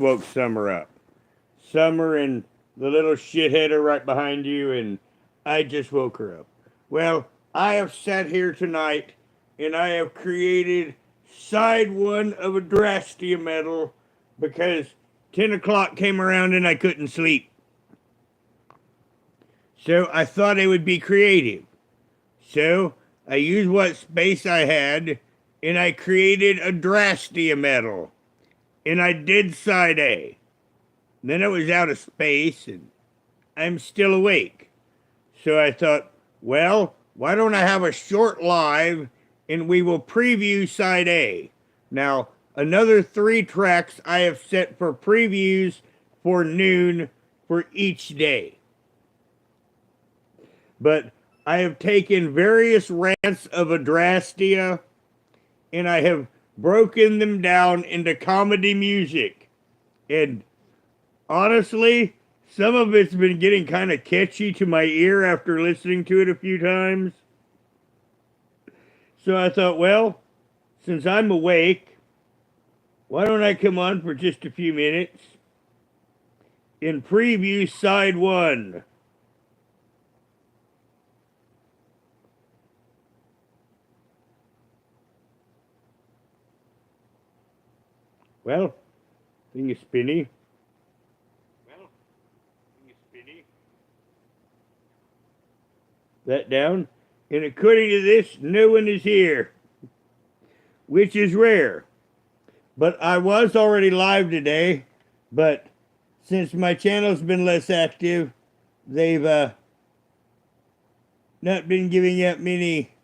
woke Summer up. Summer and the little shitheader right behind you, and I just woke her up. Well, I have sat here tonight and I have created side one of Adrasdea metal because 10 o'clock came around and I couldn't sleep. So I thought I would be creative. So I used what space I had and I created Adrasdea metal. And I did side A. Then it was out of space and I'm still awake. So I thought, well, why don't I have a short live and we will preview side A. Now, another 3 tracks I have set for previews for noon for each day. But I have taken various rants of Adrasdea and I have broken them down into comedy music. And honestly, some of it's been getting kind of catchy to my ear after listening to it a few times. So I thought, well, since I'm awake, why don't I come on for just a few minutes and preview side 1. Well, thing is spinny. That down. And according to this, no one is here, which is rare. But I was already live today, but since my channel's been less active, they've not been giving out many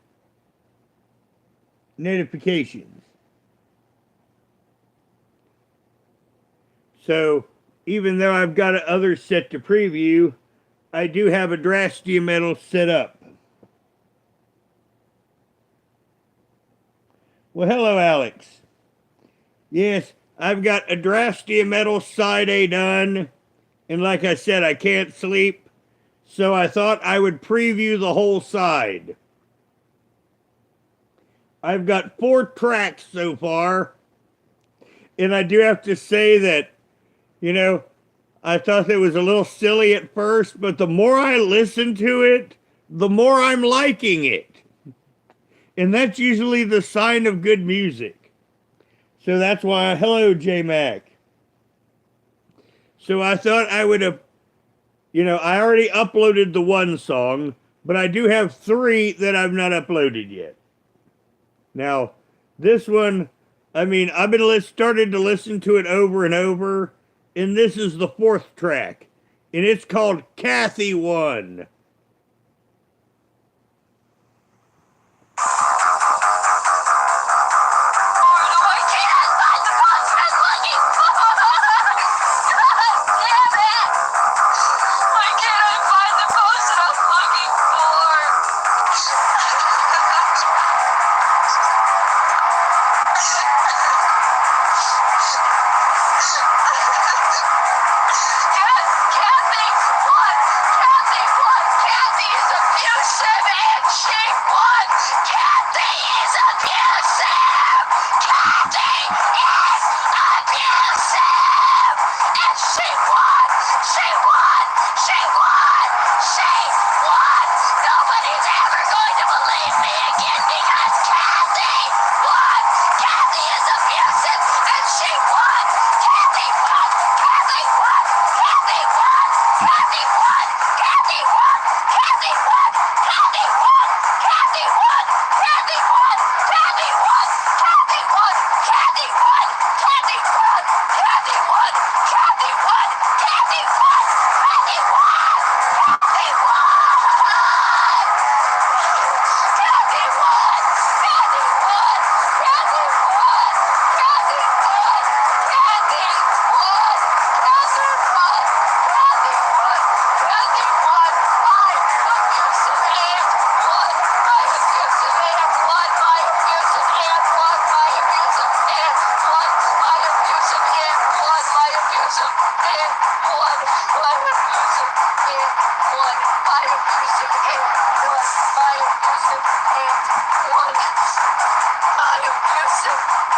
notifications. So even though I've got others set to preview, I do have Adrasdea metal set up. Well, hello, Alex. Yes, I've got Adrasdea metal side A done. And like I said, I can't sleep. So I thought I would preview the whole side. I've got 4 tracks so far. And I do have to say that, you know, I thought it was a little silly at first, but the more I listen to it, the more I'm liking it. And that's usually the sign of good music. So that's why, hello, J-Mac. So I thought I would have, you know, I already uploaded the 1 song, but I do have 3 that I've not uploaded yet. Now, this one, I mean, I've been started to listen to it over and over, and this is the 4th track, and it's called Kathy 1.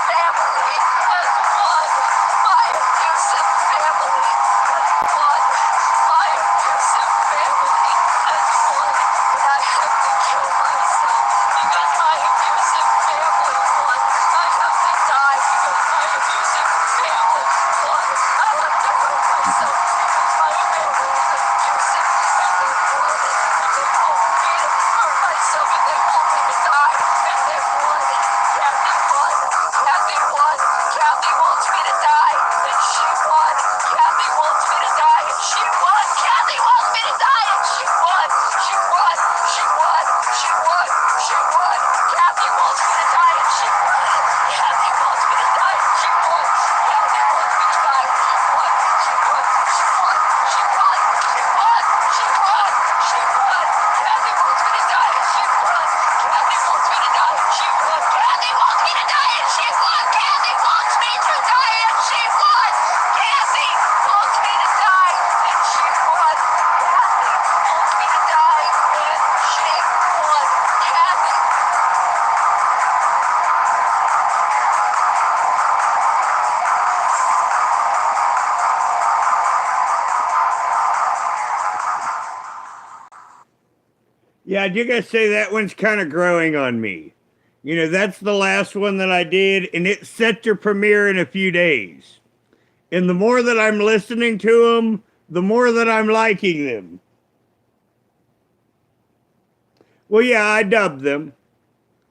Family as one. My abusive Yeah, I do gotta say that one's kind of growing on me. You know, that's the last one that I did, and it's set to premiere in a few days. And the more that I'm listening to them, the more that I'm liking them. Well, yeah, I dubbed them.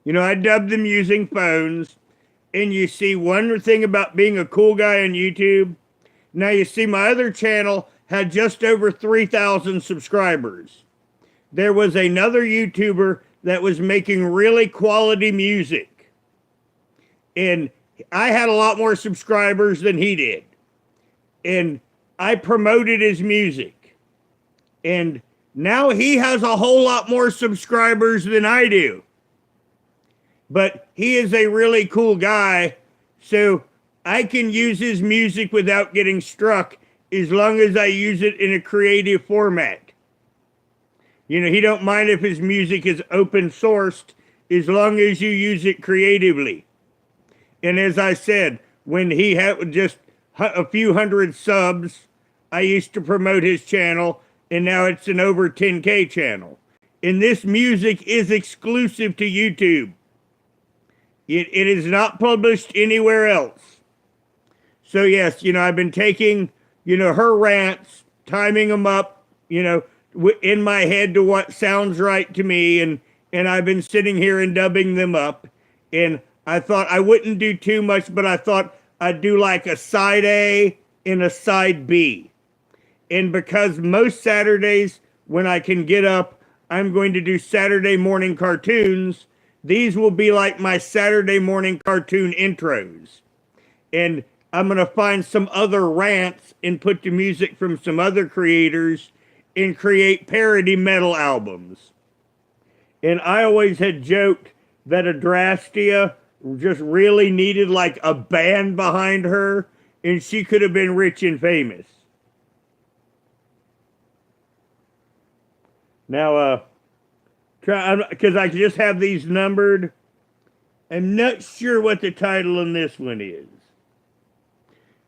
You know, I dubbed them using phones. And you see one thing about being a cool guy on YouTube. Now you see my other channel had just over 3,000 subscribers. There was another YouTuber that was making really quality music. And I had a lot more subscribers than he did. And I promoted his music. And now he has a whole lot more subscribers than I do. But he is a really cool guy, so I can use his music without getting struck as long as I use it in a creative format. You know, he don't mind if his music is open sourced as long as you use it creatively. And as I said, when he had just a few hundred subs, I used to promote his channel, and now it's an over 10K channel. And this music is exclusive to YouTube. It is not published anywhere else. So yes, you know, I've been taking, you know, her rants, timing them up, you know, in my head to what sounds right to me. And I've been sitting here and dubbing them up. And I thought I wouldn't do too much, but I thought I'd do like a side A and a side B. And because most Saturdays when I can get up, I'm going to do Saturday morning cartoons. These will be like my Saturday morning cartoon intros. And I'm going to find some other rants and put the music from some other creators and create parody metal albums. And I always had joked that Adrasdea just really needed like a band behind her, and she could have been rich and famous. Now, because I just have these numbered. I'm not sure what the title on this one is.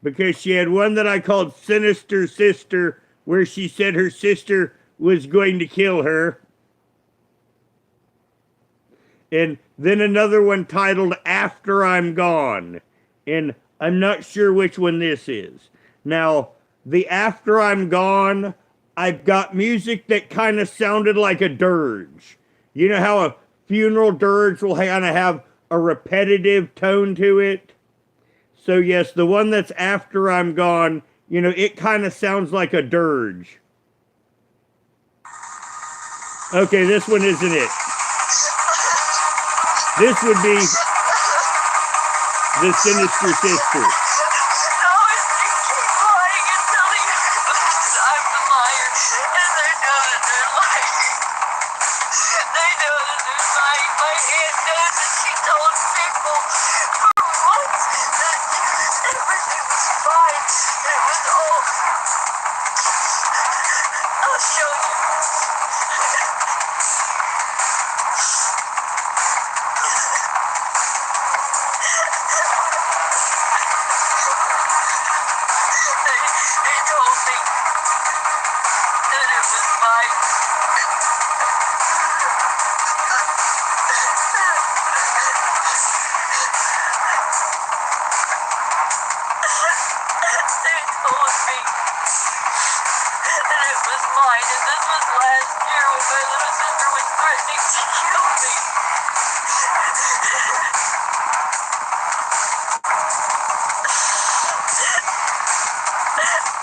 Because she had one that I called Sinister Sister, where she said her sister was going to kill her. And then another one titled After I'm Gone. And I'm not sure which one this is. Now, the After I'm Gone, I've got music that kind of sounded like a dirge. You know how a funeral dirge will kind of have a repetitive tone to it? So yes, the one that's After I'm Gone, you know, it kind of sounds like a dirge. Okay, this one isn't it. This would be the Sinister Sister.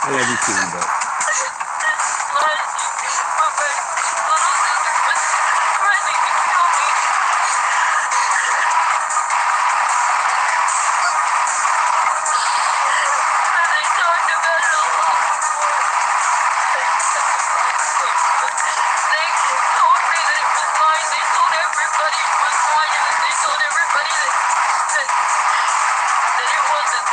I love you too, but. That it wasn't.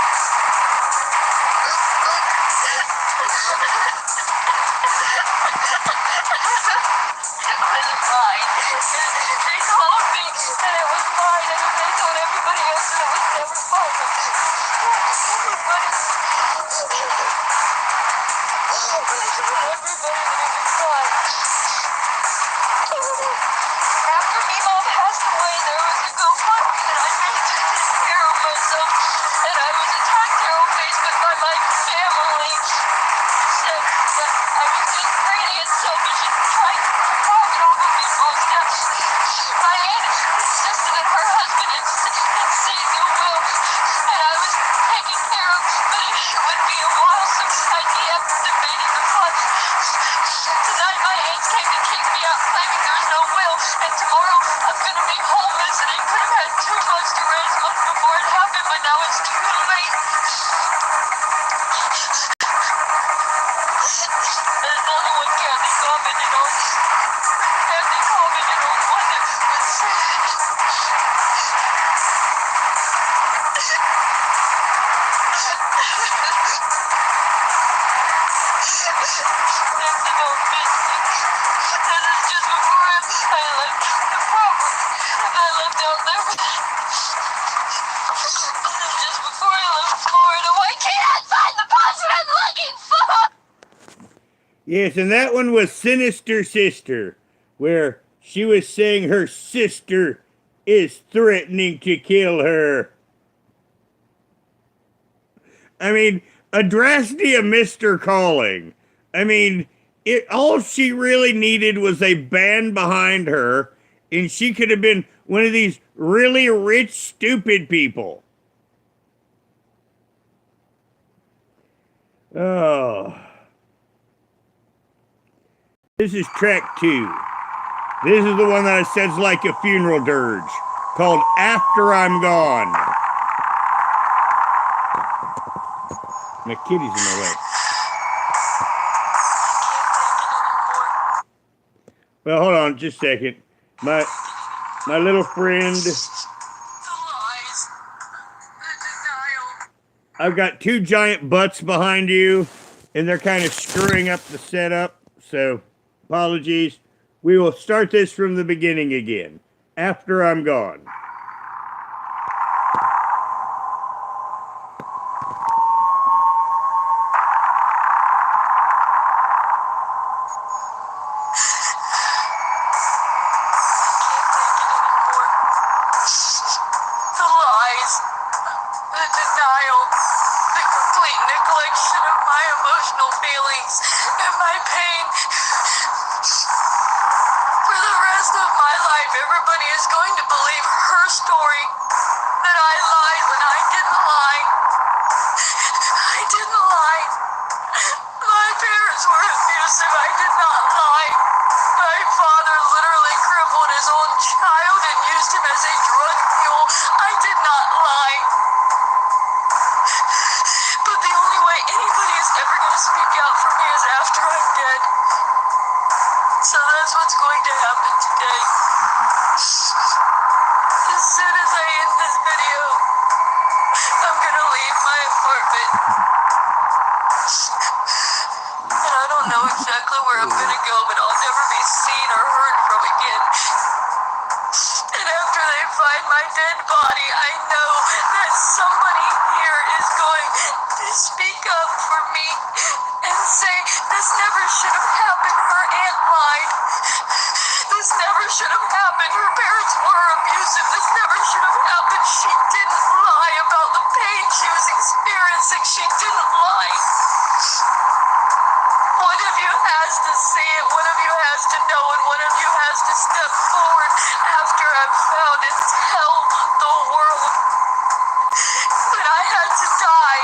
Yes, and that one was Sinister Sister, where she was saying her sister is threatening to kill her. I mean, Adrasdea missed her calling. I mean, all she really needed was a band behind her, and she could have been one of these really rich, stupid people. Oh. This is track 2. This is the one that says like a funeral dirge, called After I'm Gone. My kitty's in my way. Well, hold on just a second. My little friend. I've got 2 giant butts behind you, and they're kind of screwing up the setup, so apologies. We will start this from the beginning again, after I'm gone. Everybody is going to believe her story, that I lied when I didn't lie. I didn't lie. My parents were abusive. I did not lie. My father literally crippled his own child and used him as a drug mule. I did not lie. But the only way anybody is ever going to speak out for me is after I'm dead. So that's what's going to happen today. As soon as I end this video, I'm gonna leave my apartment. And I don't know exactly where I'm gonna go, but I'll never be seen or heard from again. And after they find my dead body, I know that somebody here is going to speak up for me and say, this never should have happened. Her aunt lied. This never should have happened. Her parents were abusive. This never should have happened. She didn't lie about the pain she was experiencing. She didn't lie. One of you has to see it. One of you has to know it. One of you has to step forward after I'm found and tell the world that I had to die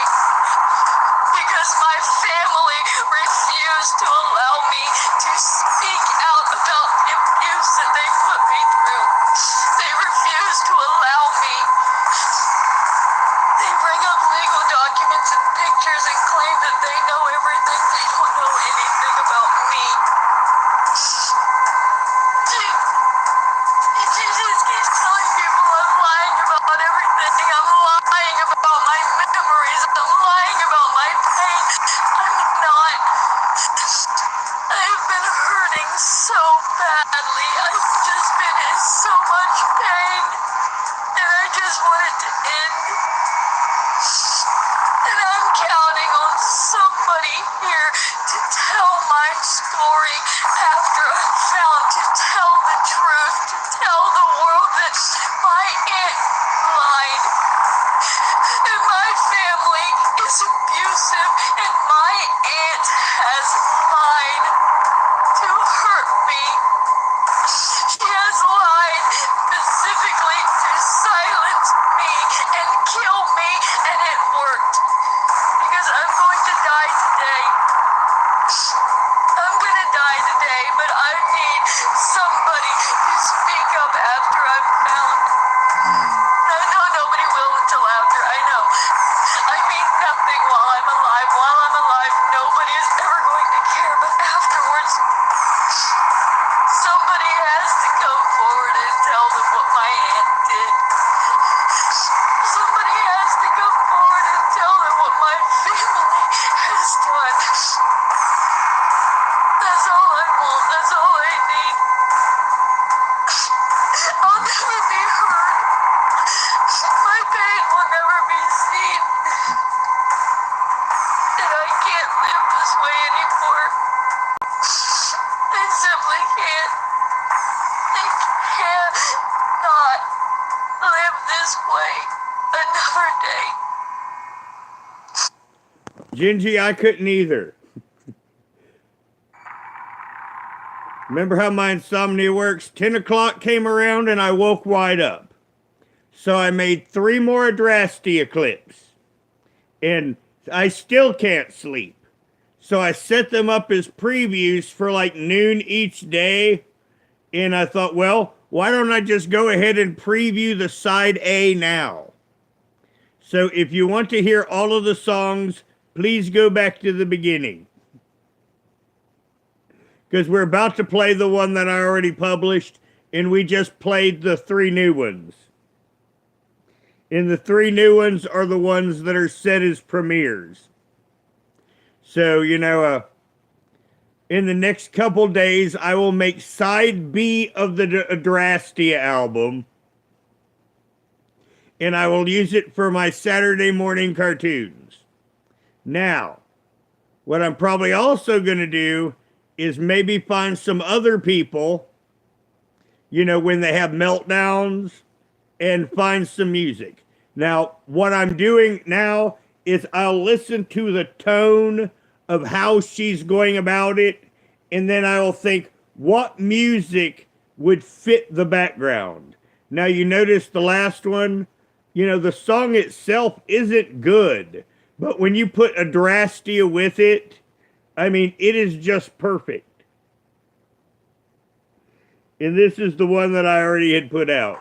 because my family refused to allow me to speak out about the abuse that they put me through. They refused to allow me. They bring up legal documents and pictures and claim that they know everything. They don't know anything about me. It just keeps telling me Gingy, I couldn't either. Remember how my insomnia works? 10 o'clock came around and I woke wide up. So I made 3 more Adrasdea clips. And I still can't sleep. So I set them up as previews for like noon each day. And I thought, well, why don't I just go ahead and preview the side A now? So if you want to hear all of the songs, please go back to the beginning. Because we're about to play the one that I already published, and we just played the 3 new ones. And the 3 new ones are the ones that are set as premieres. So, in the next couple days, I will make side B of the Adrasdea album. And I will use it for my Saturday morning cartoons. Now, what I'm probably also going to do is maybe find some other people, when they have meltdowns, and find some music. Now, what I'm doing now is I'll listen to the tone of how she's going about it, and then I will think, what music would fit the background? Now, you notice the last one, the song itself isn't good, but when you put Adrasdea with it, it is just perfect. And this is the one that I already had put out.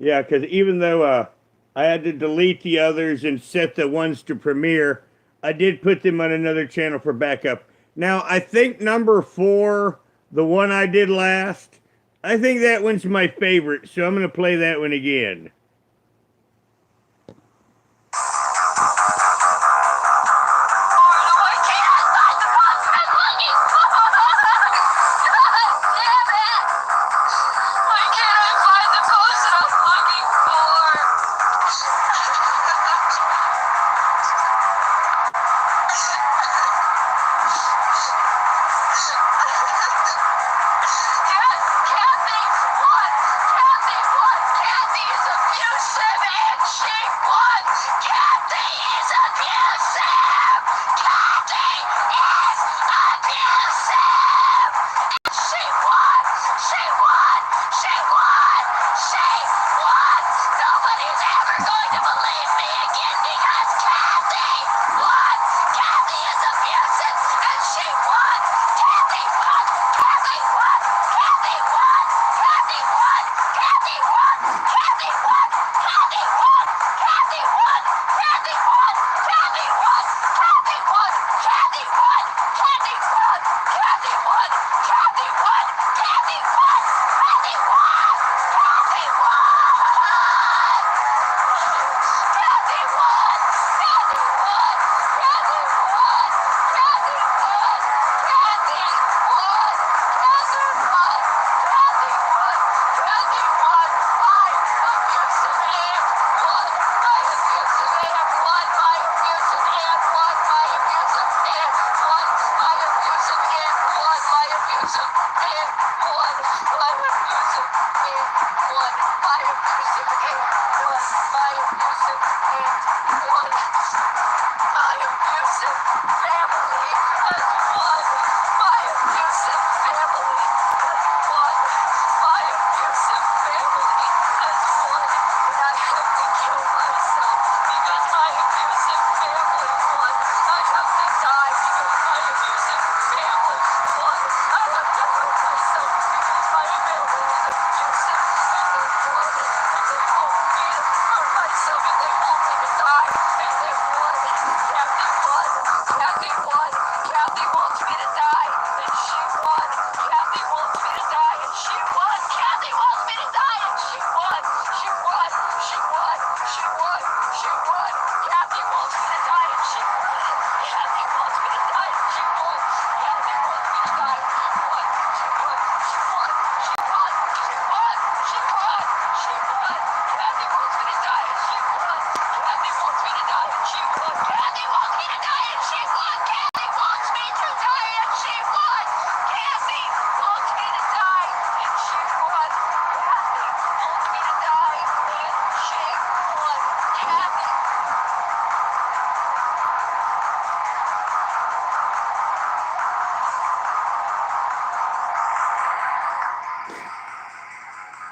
Yeah, because even though I had to delete the others and set the ones to premiere, I did put them on another channel for backup. Now, I think number 4, the one I did last, I think that one's my favorite, so I'm going to play that one again.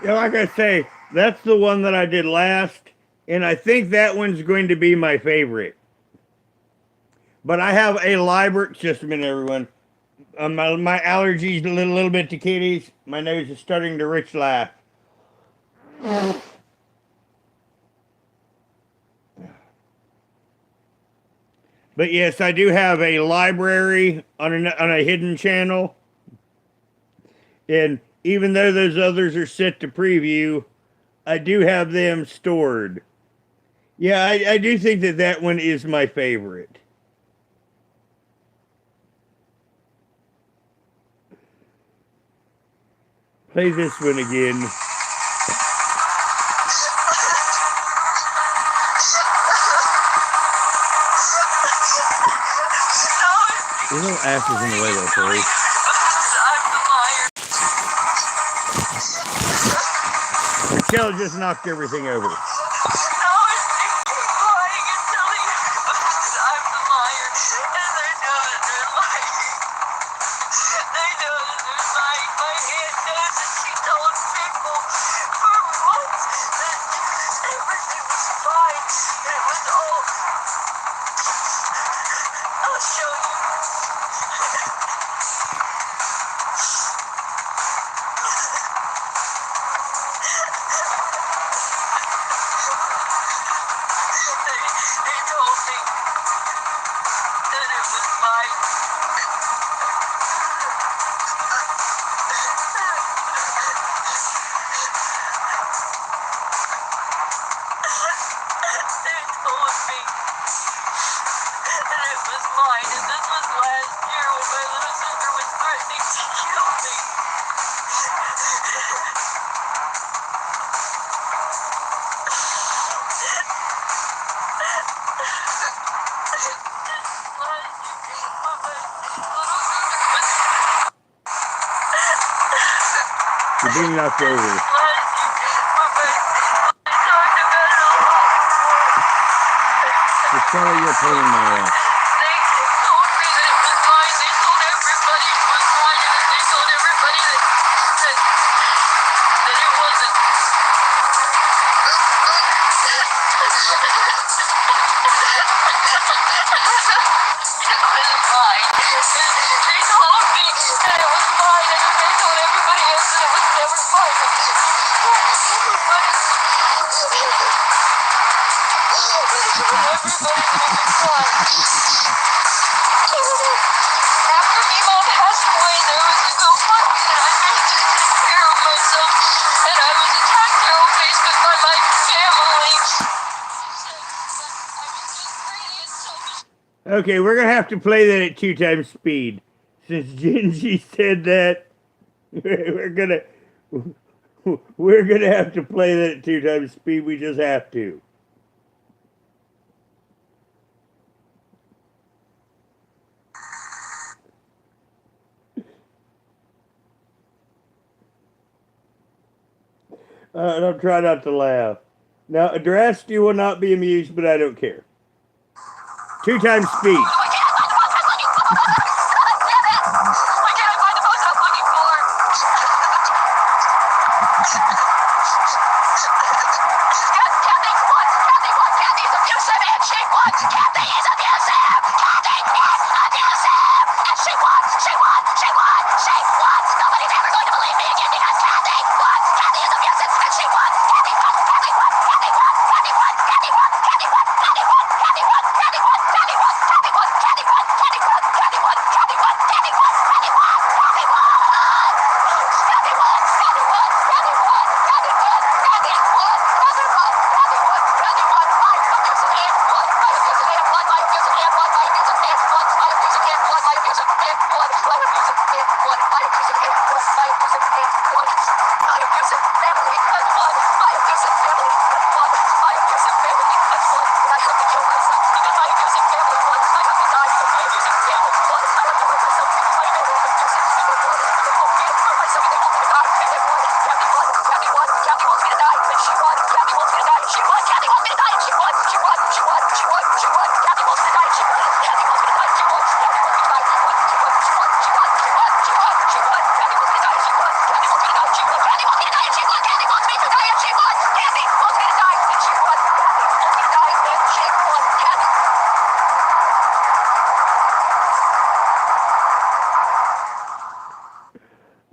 Yeah, like I say, that's the one that I did last, and I think that one's going to be my favorite. But I have a library. Just a minute, everyone. My allergies a little bit to kitties. My nose is starting to rich laugh. But yes, I do have a library on a hidden channel, and even though those others are set to preview, I do have them stored. Yeah, I do think that that one is my favorite. Play this one again. There's no asses in the way though, sorry. Michelle just knocked everything over. They told me that it was mine. They told me that it was mine, and this was last year when my little sister was threatening to kill me. You're being knocked over. Just tell her you're paying my ass. They told me that it was mine. They told everybody it was mine, and they told everybody that it wasn't. It wasn't mine. They told me that it was mine, and then they told everybody else that it was never mine. After Mom passed away, there was a GoFundMe that I made to take care of myself, and I was attacked there on Facebook by my family. Okay, we're gonna have to play that at 2 times speed. Since Genji said that, we're gonna have to play that at 2 times speed. We just have to. And I'm trying not to laugh. Now, Adrasdea will not be amused, but I don't care. 2 times speed.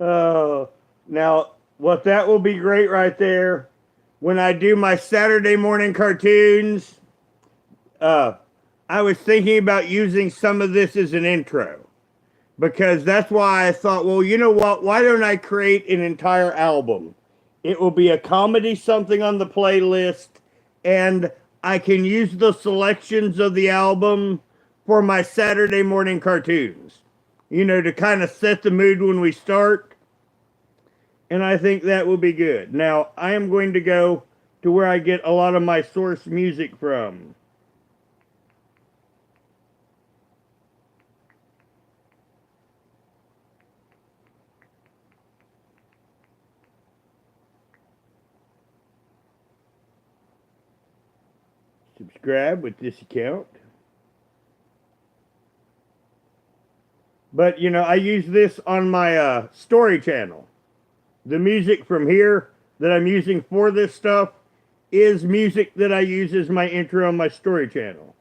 Oh, now what that will be great right there when I do my Saturday morning cartoons. I was thinking about using some of this as an intro because that's why I thought, well, you know what? Why don't I create an entire album? It will be a comedy something on the playlist, and I can use the selections of the album for my Saturday morning cartoons, you know, to kind of set the mood when we start. And I think that will be good. Now, I am going to go to where I get a lot of my source music from. Subscribe with this account. But, you know, I use this on my story channel. The music from here that I'm using for this stuff is music that I use as my intro on my story channel.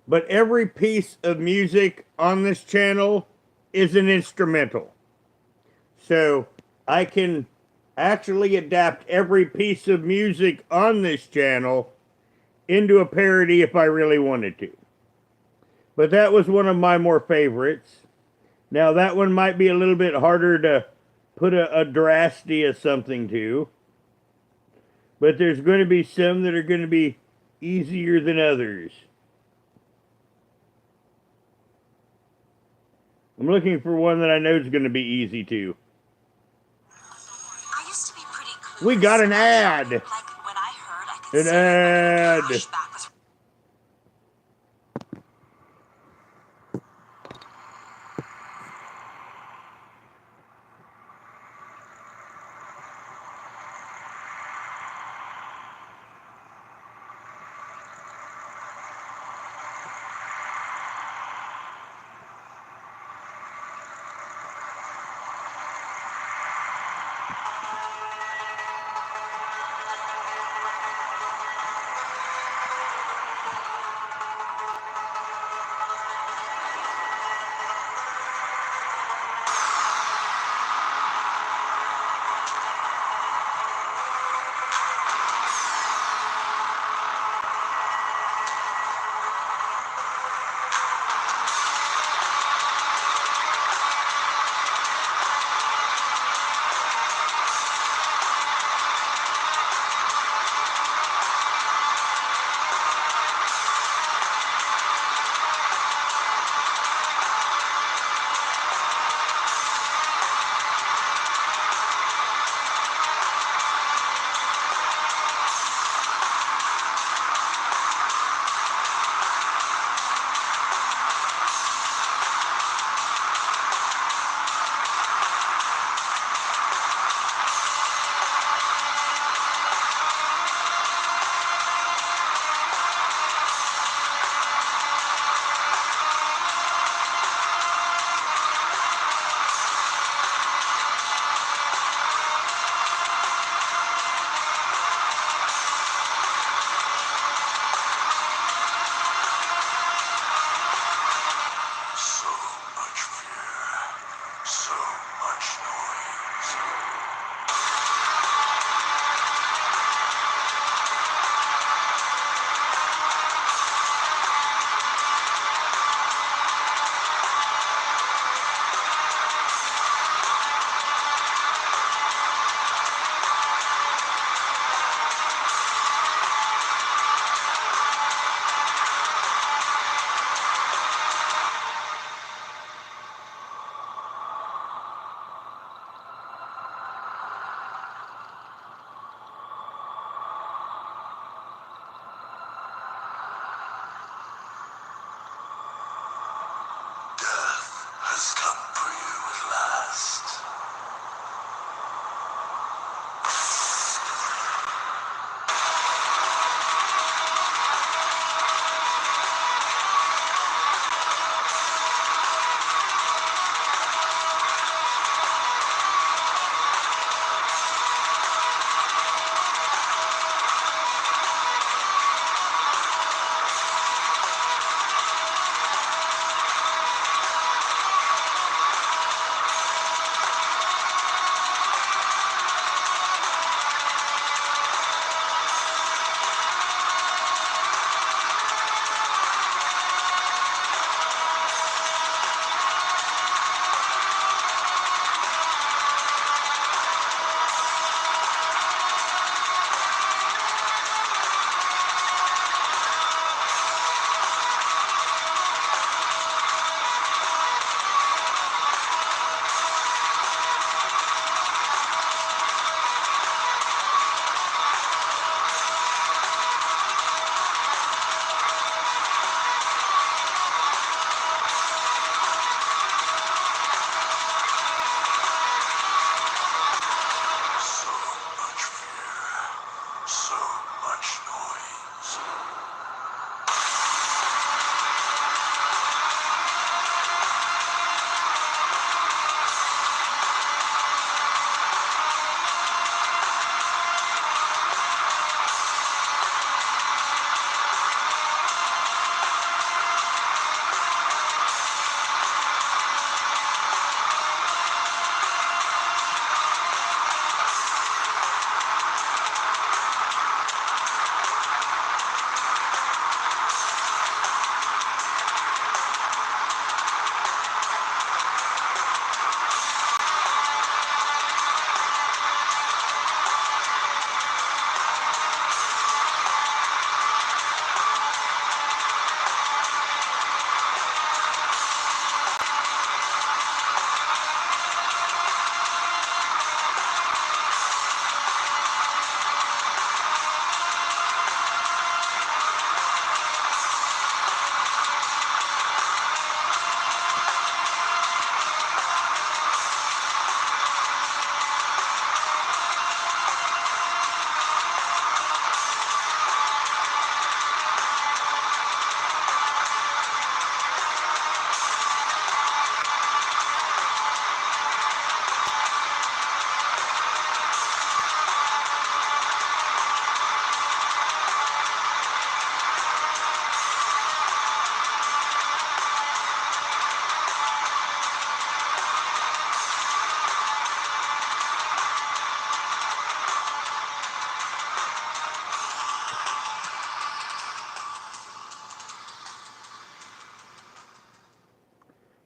but every piece of music on this channel is an instrumental. So I can actually adapt every piece of music on this channel into a parody if I really wanted to. But that was one of my more favorites. Now that one might be a little bit harder to put a Adrasdea something to. But there's going to be some that are going to be easier than others. I'm looking for one that I know is going to be easy to. I used to be pretty clueless. We got an ad. Like when I heard, I could An see ad. that my was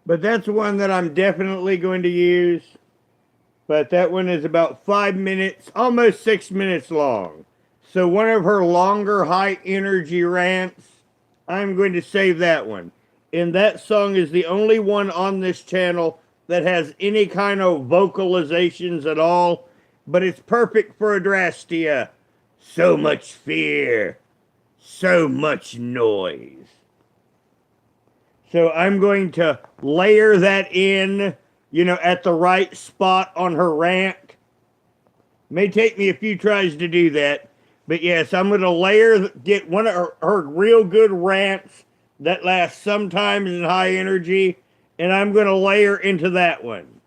But that's one that I'm definitely going to use. But that one is about 5 minutes, almost 6 minutes long. So one of her longer high energy rants, I'm going to save that one. And that song is the only one on this channel that has any kind of vocalizations at all. But it's perfect for Adrasdea. So much fear. So much noise. So I'm going to layer that in, at the right spot on her rant. May take me a few tries to do that. But yes, I'm going to get one of her real good rants that lasts sometimes in high energy, and I'm going to layer into that one.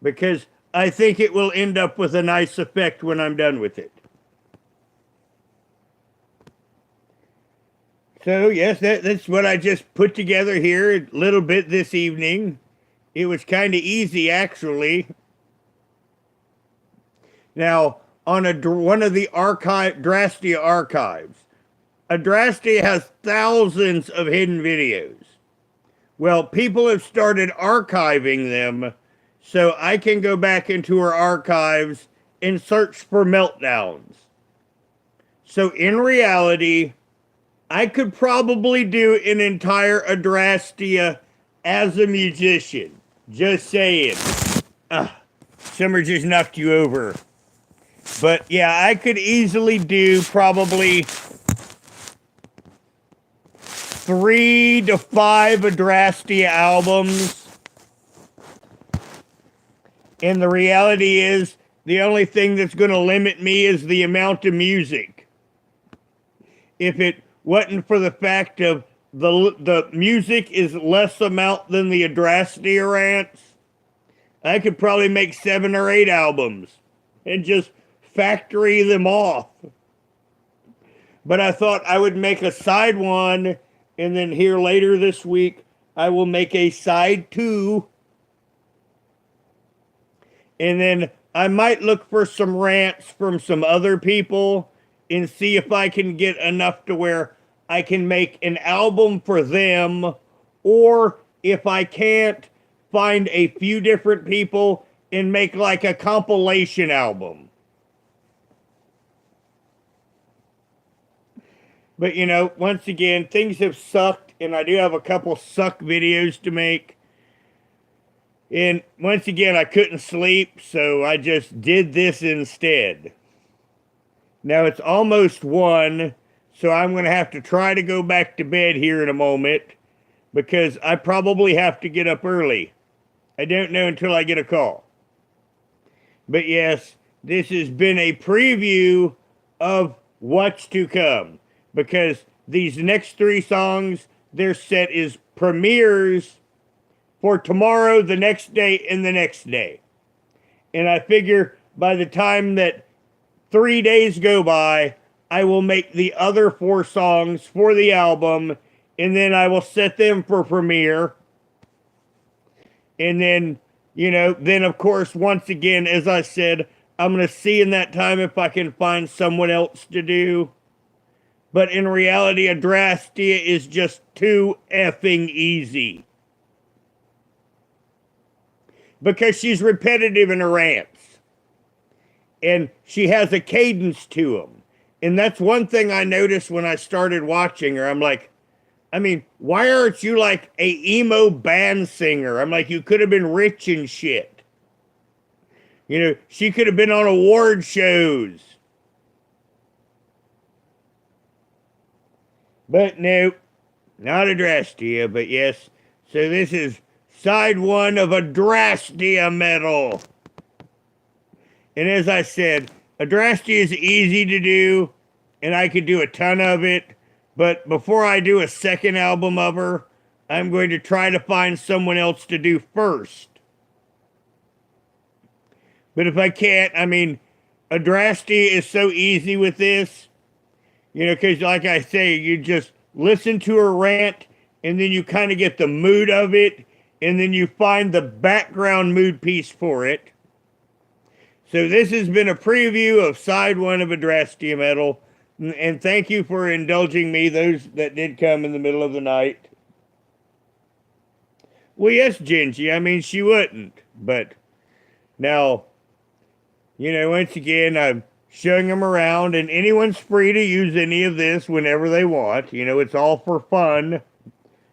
Because I think it will end up with a nice effect when I'm done with it. So, yes, that's what I just put together here a little bit this evening. It was kind of easy, actually. Now, on one of the Adrasdea archives, Adrasdea has thousands of hidden videos. Well, people have started archiving them, so I can go back into her archives and search for meltdowns. So, in reality, I could probably do an entire Adrasdea as a musician. Just saying. Summer just knocked you over. But yeah, I could easily do probably 3 to 5 Adrasdea albums. And the reality is, the only thing that's going to limit me is the amount of music. If it wasn't for the fact of the music is less amount than the Adrasdea rants, I could probably make 7 or 8 albums and just factory them off. But I thought I would make a side one, and then here later this week I will make a side 2, and then I might look for some rants from some other people and see if I can get enough to where I can make an album for them, or if I can't, find a few different people and make like a compilation album. But once again, things have sucked, and I do have a couple suck videos to make. And once again, I couldn't sleep, so I just did this instead. Now it's almost 1, so I'm going to have to try to go back to bed here in a moment, because I probably have to get up early. I don't know until I get a call. But yes, this has been a preview of what's to come, because these next 3 songs, their set is premieres for tomorrow, the next day, and the next day. And I figure by the time that 3 days go by, I will make the other 4 songs for the album, and then I will set them for premiere. And then, then of course, once again, as I said, I'm going to see in that time if I can find someone else to do. But in reality, Adrasdea is just too effing easy. Because she's repetitive in her rants. And she has a cadence to them. And that's one thing I noticed when I started watching her. I'm like, why aren't you like a emo band singer? I'm like, you could have been rich and shit. She could have been on award shows. But nope, not Adrasdea, but yes. So this is side 1 of Adrasdea metal. And as I said, Adrasdea is easy to do, and I could do a ton of it. But before I do a second album of her, I'm going to try to find someone else to do first. But if I can't, Adrasdea is so easy with this. Because like I say, you just listen to her rant, and then you kind of get the mood of it, and then you find the background mood piece for it. So this has been a preview of side 1 of Adrasdea metal. And thank you for indulging me, those that did come in the middle of the night. Well, yes, Gingy. I mean, she wouldn't. But now, once again, I'm showing them around, and anyone's free to use any of this whenever they want. It's all for fun.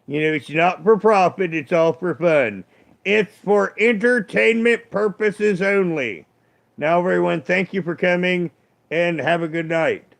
It's not for profit, it's all for fun. It's for entertainment purposes only. Now, everyone, thank you for coming, and have a good night.